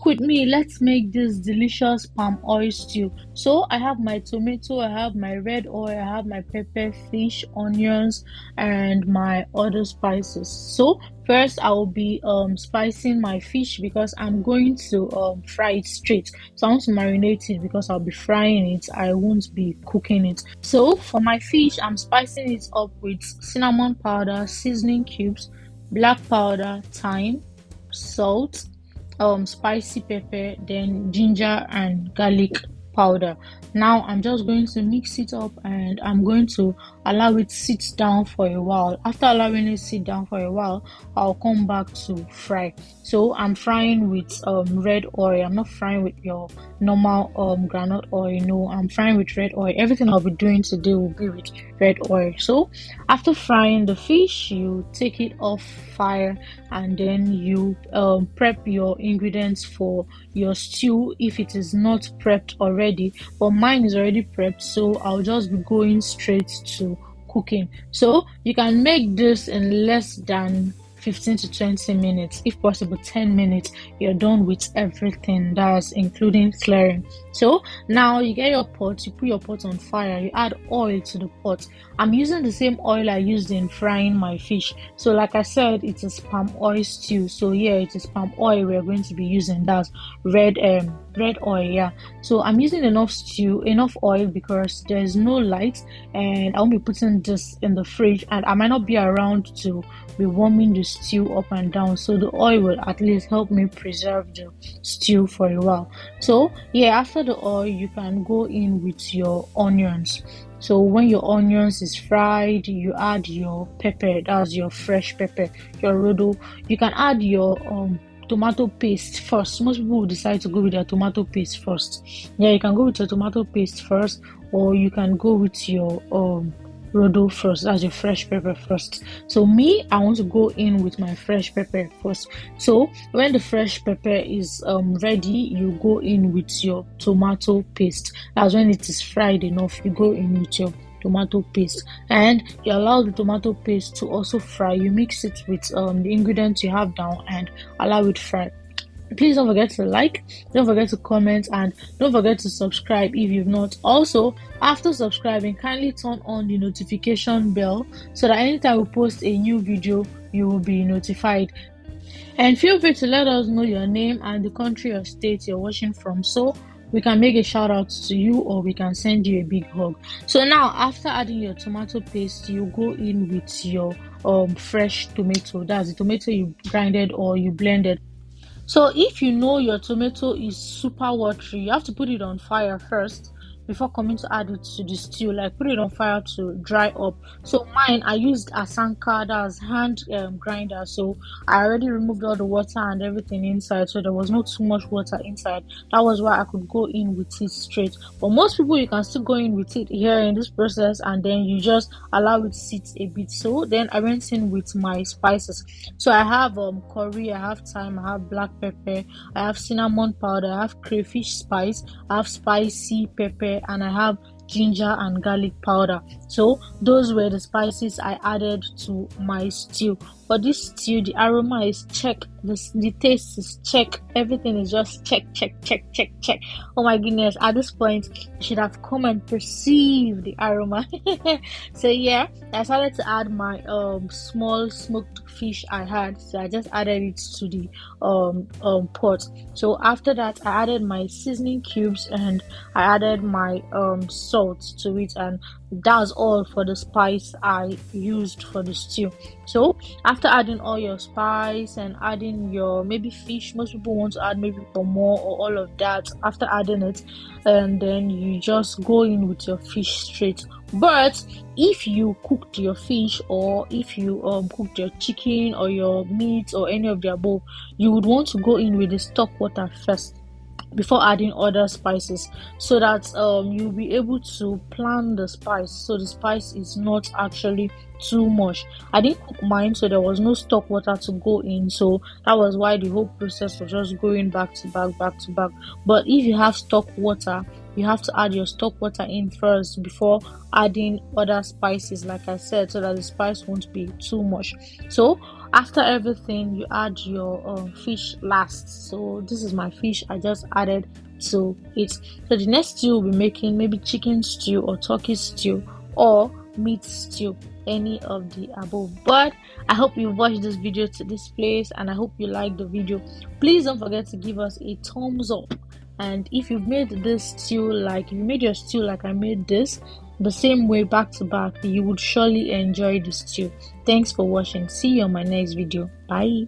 with me, let's make this delicious palm oil stew. So I have my tomato, I have my red oil, I have my pepper, fish, onions, and my other spices. So first I will be spicing my fish because I'm going to fry it straight. So I want to marinate it because I'll be frying it. I won't be cooking it. So for my fish, I'm spicing it up with cinnamon powder, seasoning cubes, black powder, thyme, salt, spicy pepper, then ginger and garlic powder. Now I'm just going to mix it up and I'm going to allow it sit down for a while. After allowing it sit down for a while, I'll come back to fry. So I'm frying with red oil. I'm not frying with your normal granite oil. No, I'm frying with red oil. Everything I'll be doing today will be with red oil. So after frying the fish, you take it off fire and then you prep your ingredients for your stew if it is not prepped already. But mine is already prepped, so I'll just be going straight to cooking. So you can make this in less than 15 to 20 minutes, if possible 10 minutes. You're done with everything, that's including clearing. So now you get your pot, you put your pot on fire, you add oil to the pot. I'm using the same oil I used in frying my fish. So like I said, it is palm oil stew. So yeah, it is palm oil we're going to be using. That's red oil. Yeah, so I'm using enough oil because there's no light and I won't be putting this in the fridge and I might not be around to be warming the stew up and down, so the oil will at least help me preserve the stew for a while. So yeah, after the oil you can go in with your onions. So when your onions is fried, you add your pepper, that's your fresh pepper, your rodo. You can add your tomato paste first. Most people will decide to go with their tomato paste first. Yeah, you can go with your tomato paste first, or you can go with your rodo first, that's your fresh pepper first. So me, I want to go in with my fresh pepper first. So when the fresh pepper is ready, you go in with your tomato paste. That's when it is fried enough, you go in with your tomato paste and you allow the tomato paste to also fry. You mix it with the ingredients you have down and allow it fry. Please don't forget to like, don't forget to comment, and don't forget to subscribe if you've not. Also, after subscribing, kindly turn on the notification bell so that anytime we post a new video, you will be notified. And feel free to let us know your name and the country or state you're watching from, so we can make a shout out to you or we can send you a big hug. So now after adding your tomato paste, you go in with your fresh tomato. That's the tomato you grinded or you blended. So if you know your tomato is super watery, you have to put it on fire first before coming to add it to the stew. Like put it on fire to dry up. So mine, I used asanka, that's hand grinder. So I already removed all the water and everything inside, so there was not too much water inside. That was why I could go in with it straight. But most people, you can still go in with it here in this process and then you just allow it sit a bit. So then I went in with my spices. So I have curry, I have thyme, I have black pepper, I have cinnamon powder, I have crayfish spice, I have spicy pepper, and I have ginger and garlic powder. So those were the spices I added to my stew. For this stew, the aroma is check, the taste is check, everything is just check. Oh my goodness, at this point you should have come and perceive the aroma. So yeah, I started to add my small smoked fish I had, so I just added it to the pot. So after that I added my seasoning cubes and I added my salt to it, and that's all for the spice I used for the stew. So after adding all your spice and adding your maybe fish, most people want to add maybe for more or all of that. After adding it, and then you just go in with your fish straight. But if you cooked your fish, or if you cooked your chicken or your meat or any of the above, you would want to go in with the stock water first before adding other spices, so that you'll be able to plan the spice, so the spice is not actually too much. I didn't cook mine, so there was no stock water to go in, so that was why the whole process was just going back to back. But if you have stock water, you have to add your stock water in first before adding other spices, like I said, so that the spice won't be too much. So After everything, you add your fish last. So this is my fish I just added to it. So the next stew we'll be making maybe chicken stew or turkey stew or meat stew, any of the above. But I hope you watched this video to this place, and I hope you liked the video. Please don't forget to give us a thumbs up. And if you've made this stew, like if you made your stew like I made this the same way back to back, you would surely enjoy the stew. Thanks for watching. See you on my next video. Bye.